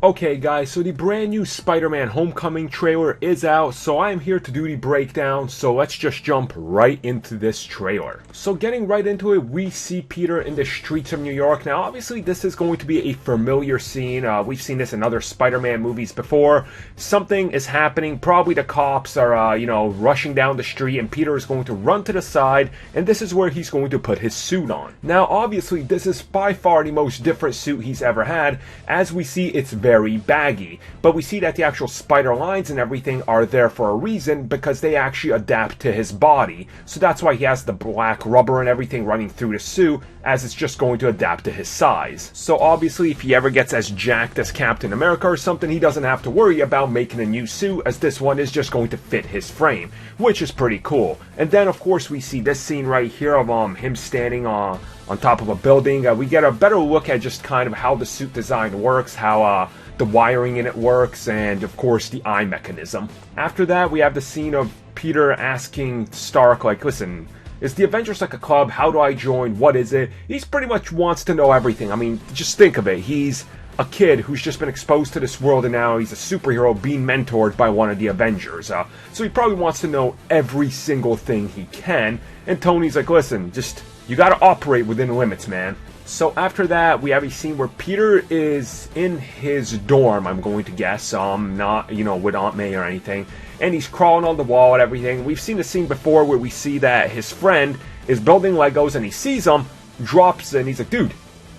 Okay guys, so the brand new Spider-Man Homecoming trailer is out, so I am here to do the breakdown, so let's just jump right into this trailer. So getting right into it, we see Peter in the streets of New York. Now obviously this is going to be a familiar scene, we've seen this in other Spider-Man movies before. Something is happening, probably the cops are, rushing down the street and Peter is going to run to the side, and this is where he's going to put his suit on. Now obviously this is by far the most different suit he's ever had. As we see, it's very baggy, but we see that the actual spider lines and everything are there for a reason, because they actually adapt to his body. So that's why he has the black rubber and everything running through the suit, as it's just going to adapt to his size. So obviously if he ever gets as jacked as Captain America or something, he doesn't have to worry about making a new suit, as this one is just going to fit his frame, which is pretty cool. And then of course we see this scene right here of him standing on top of a building. We get a better look at just kind of how the suit design works, how the wiring in it works, and of course the eye mechanism. After that we have the scene of Peter asking Stark, like, listen, is the Avengers like a club? How do I join? What is it? He's pretty much wants to know everything. I mean, just think of it. He's a kid who's just been exposed to this world, and now he's a superhero being mentored by one of the Avengers. So he probably wants to know every single thing he can. And Tony's like, listen, just, you gotta operate within limits, man. So after that, we have a scene where Peter is in his dorm, I'm going to guess, not, with Aunt May or anything, and he's crawling on the wall and everything. We've seen the scene before where we see that his friend is building Legos and he sees him, drops, and he's like, dude,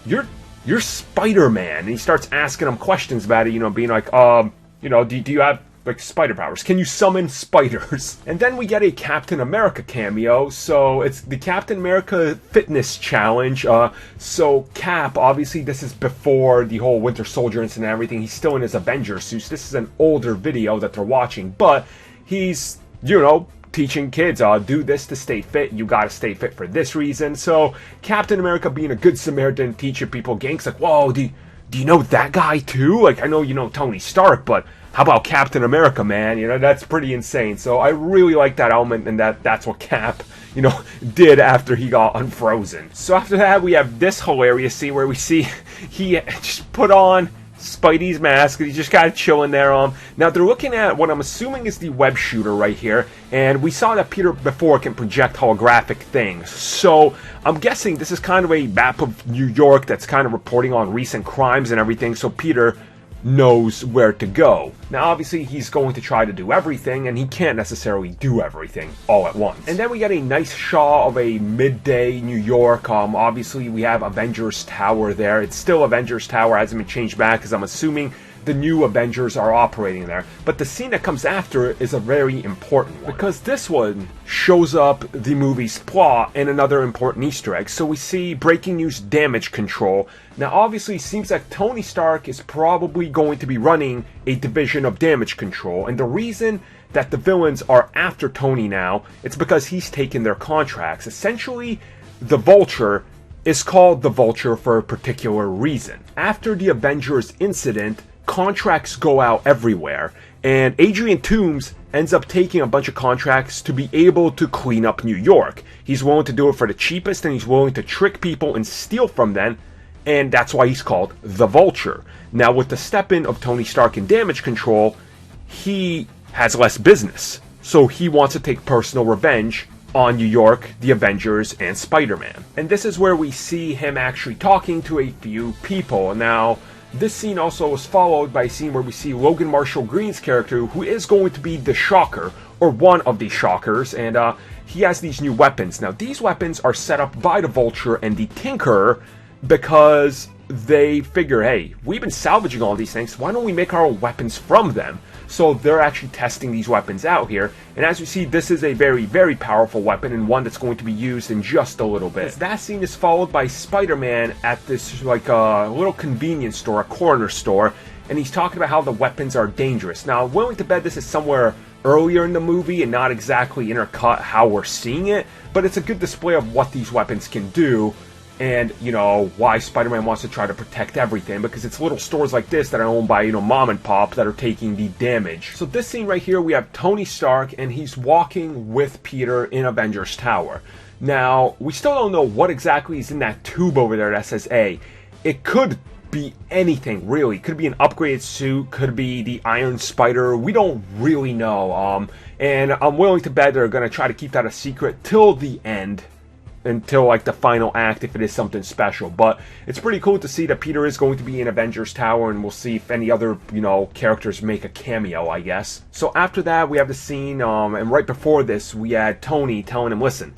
you're Spider-Man. And he starts asking him questions about it, being like, do you have like spider powers? Can you summon spiders? And then we get a Captain America cameo. So it's the Captain America Fitness Challenge. So Cap, obviously this is before the whole Winter Soldier incident and everything. He's still in his Avengers suits. This is an older video that they're watching, but he's, teaching kids, do this to stay fit. You gotta stay fit for this reason. So Captain America, being a good Samaritan, teaching people, Gang's like, whoa, do you know that guy too? Like, I know you know Tony Stark, but how about Captain America, man? That's pretty insane. So I really like that element, and that's what Cap, did after he got unfrozen. So after that, we have this hilarious scene where we see he just put on Spidey's mask, and he's just kind of chilling there. Now they're looking at what I'm assuming is the web shooter right here, and we saw that Peter before can project holographic things. So I'm guessing this is kind of a map of New York that's kind of reporting on recent crimes and everything, so Peter knows where to go. Now obviously he's going to try to do everything, and he can't necessarily do everything all at once. And then we get a nice shot of a midday New York. Obviously we have Avengers Tower there. It's still Avengers Tower, hasn't been changed back, because I'm assuming the new Avengers are operating there. But the scene that comes after it is a very important one, because this one shows up the movie's plot and another important Easter egg. So we see breaking news, damage control. Now obviously it seems like Tony Stark is probably going to be running a division of damage control, and the reason that the villains are after Tony now, it's because he's taken their contracts. Essentially, the Vulture is called the Vulture for a particular reason. After the Avengers incident, contracts go out everywhere, and Adrian Toomes ends up taking a bunch of contracts to be able to clean up New York. He's willing to do it for the cheapest, and he's willing to trick people and steal from them, and that's why he's called the Vulture. Now with the step in of Tony Stark in damage control, he has less business, so he wants to take personal revenge on New York, the Avengers, and Spider-Man. And this is where we see him actually talking to a few people. Now this scene also was followed by a scene where we see Logan Marshall Green's character, who is going to be the Shocker, or one of the Shockers, and he has these new weapons. Now these weapons are set up by the Vulture and the Tinkerer, because they figure, hey, we've been salvaging all these things, why don't we make our own weapons from them? So they're actually testing these weapons out here, and as you see, this is a very, very powerful weapon, and one that's going to be used in just a little bit. That scene is followed by Spider-Man at this little convenience store, a corner store, and he's talking about how the weapons are dangerous. Now I'm willing to bet this is somewhere earlier in the movie and not exactly intercut how we're seeing it, but it's a good display of what these weapons can do, and why Spider-Man wants to try to protect everything, because it's little stores like this that are owned by mom and pop that are taking the damage. So this scene right here, we have Tony Stark, and he's walking with Peter in Avengers Tower. Now we still don't know what exactly is in that tube over there that says A. It could be anything, really. Could be an upgraded suit, could be the Iron Spider. We don't really know. And I'm willing to bet they're going to try to keep that a secret till the end. Until like the final act, if it is something special. But it's pretty cool to see that Peter is going to be in Avengers Tower, and we'll see if any other, characters make a cameo, I guess. So after that, we have the scene, and right before this, we had Tony telling him, listen,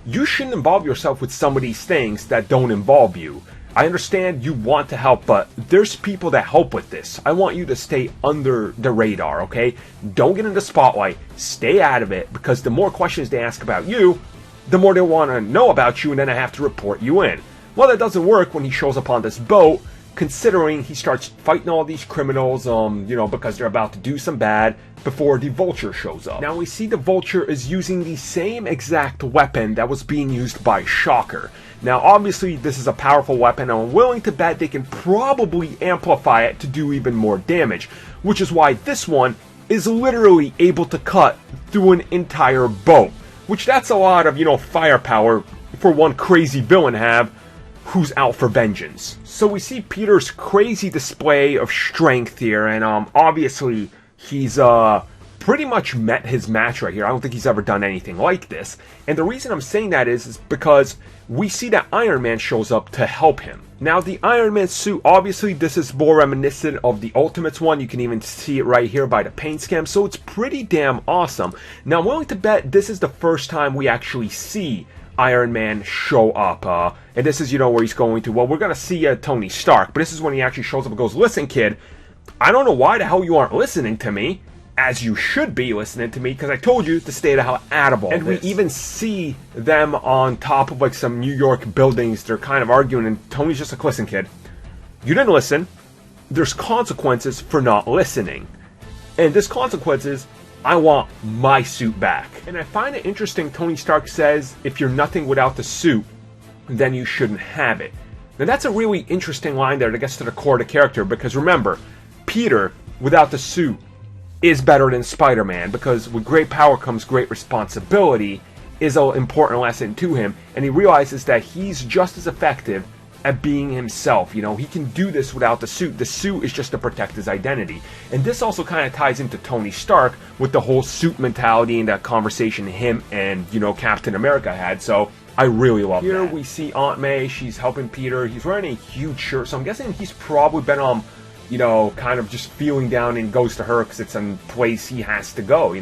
you shouldn't involve yourself with some of these things that don't involve you. I understand you want to help, but there's people that help with this. I want you to stay under the radar, okay? Don't get in the spotlight. Stay out of it, because the more questions they ask about you, the more they want to know about you, and then I have to report you in. Well, that doesn't work when he shows up on this boat, considering he starts fighting all these criminals, because they're about to do some bad, before the Vulture shows up. Now we see the Vulture is using the same exact weapon that was being used by Shocker. Now obviously this is a powerful weapon, and I'm willing to bet they can probably amplify it to do even more damage, which is why this one is literally able to cut through an entire boat. Which that's a lot of, firepower for one crazy villain to have who's out for vengeance. So we see Peter's crazy display of strength here, and obviously he's pretty much met his match right here. I don't think he's ever done anything like this. And the reason I'm saying that is because we see that Iron Man shows up to help him. Now the Iron Man suit, obviously this is more reminiscent of the Ultimates one. You can even see it right here by the paint scheme, so it's pretty damn awesome. Now I'm willing to bet this is the first time we actually see Iron Man show up. And this is, where he's going to, well, we're going to see Tony Stark, but this is when he actually shows up and goes, listen kid, I don't know why the hell you aren't listening to me. As you should be listening to me, because I told you to stay the hell out of all this. And we even see them on top of like some New York buildings. They're kind of arguing, and Tony's just like, listen kid, you didn't listen. There's consequences for not listening. And this consequence is, I want my suit back. And I find it interesting Tony Stark says, if you're nothing without the suit, then you shouldn't have it. Now that's a really interesting line there that gets to the core of the character, because remember, Peter, without the suit, is better than Spider-Man, because with great power comes great responsibility is an important lesson to him, and he realizes that he's just as effective at being himself. He can do this without the suit. The suit is just to protect his identity. And this also kind of ties into Tony Stark with the whole suit mentality and that conversation him and, Captain America had, so I really love that. Here we see Aunt May, she's helping Peter. He's wearing a huge shirt, so I'm guessing he's probably been kind of just feeling down, and goes to her because it's a place he has to go.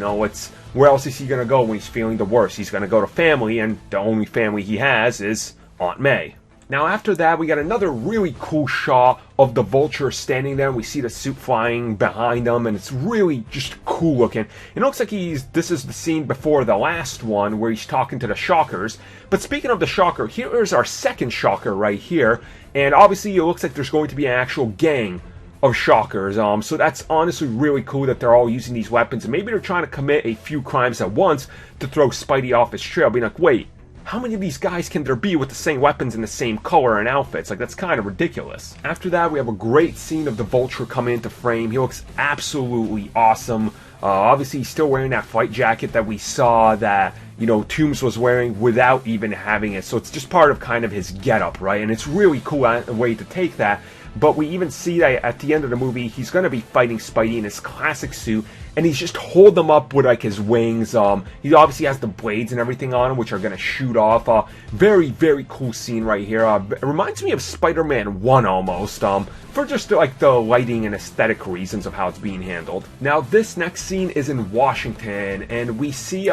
Where else is he going to go when he's feeling the worst? He's going to go to family, and the only family he has is Aunt May. Now after that, we got another really cool shot of the Vulture standing there, and we see the suit flying behind him, and it's really just cool looking. It looks like this is the scene before the last one where he's talking to the Shockers. But speaking of the Shocker, here is our second Shocker right here, and obviously it looks like there's going to be an actual gang of Shockers, so that's honestly really cool that they're all using these weapons, and maybe they're trying to commit a few crimes at once to throw Spidey off his trail, being like, wait, how many of these guys can there be with the same weapons and the same color and outfits? Like, that's kind of ridiculous. After that, we have a great scene of the Vulture coming into frame. He looks absolutely awesome. Obviously, he's still wearing that fight jacket that we saw that, Toomes was wearing without even having it, so it's just part of kind of his getup, right? And it's really cool way to take that. But we even see that at the end of the movie, he's going to be fighting Spidey in his classic suit, and he's just holding them up with like his wings. He obviously has the blades and everything on him, which are going to shoot off. Very, very cool scene right here. It reminds me of Spider-Man 1 almost, for just like the lighting and aesthetic reasons of how it's being handled. Now this next scene is in Washington, and we see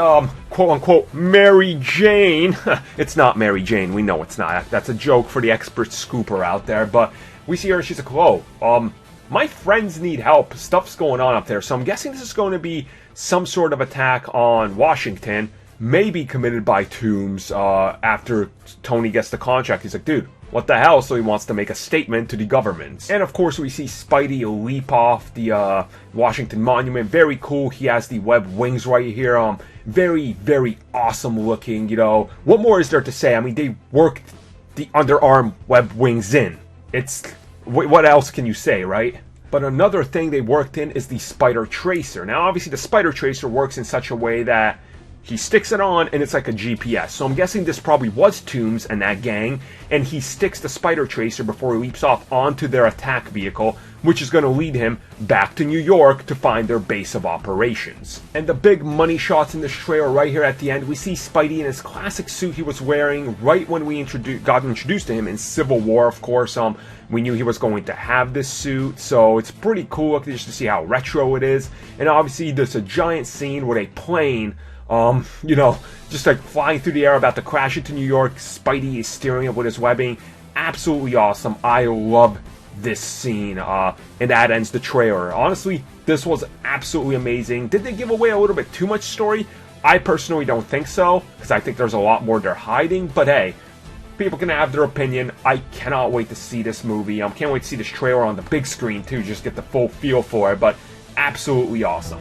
quote-unquote Mary Jane. It's not Mary Jane, we know it's not. That's a joke for the expert scooper out there, but we see her, she's like, whoa, my friends need help. Stuff's going on up there. So I'm guessing this is going to be some sort of attack on Washington, maybe committed by Toomes after Tony gets the contract. He's like, dude, what the hell? So he wants to make a statement to the government. And of course, we see Spidey leap off the Washington Monument. Very cool. He has the web wings right here. Very, very awesome looking. What more is there to say? I mean, they worked the underarm web wings in. What else can you say, right? But another thing they worked in is the Spider Tracer. Now, obviously, the Spider Tracer works in such a way that he sticks it on, and it's like a GPS. So I'm guessing this probably was Toomes and that gang, and he sticks the spider tracer before he leaps off onto their attack vehicle, which is going to lead him back to New York to find their base of operations. And the big money shots in this trailer right here at the end, we see Spidey in his classic suit he was wearing right when we got introduced to him in Civil War, of course. We knew he was going to have this suit, so it's pretty cool just to see how retro it is. And obviously there's a giant scene with a plane just like flying through the air about to crash into New York. Spidey is steering it with his webbing. Absolutely awesome. I love this scene, and that ends the trailer. Honestly, this was absolutely amazing. Did they give away a little bit too much story? I personally don't think so, because I think there's a lot more they're hiding, but hey, people can have their opinion. I cannot wait to see this movie. Can't wait to see this trailer on the big screen too, just get the full feel for it, but absolutely awesome.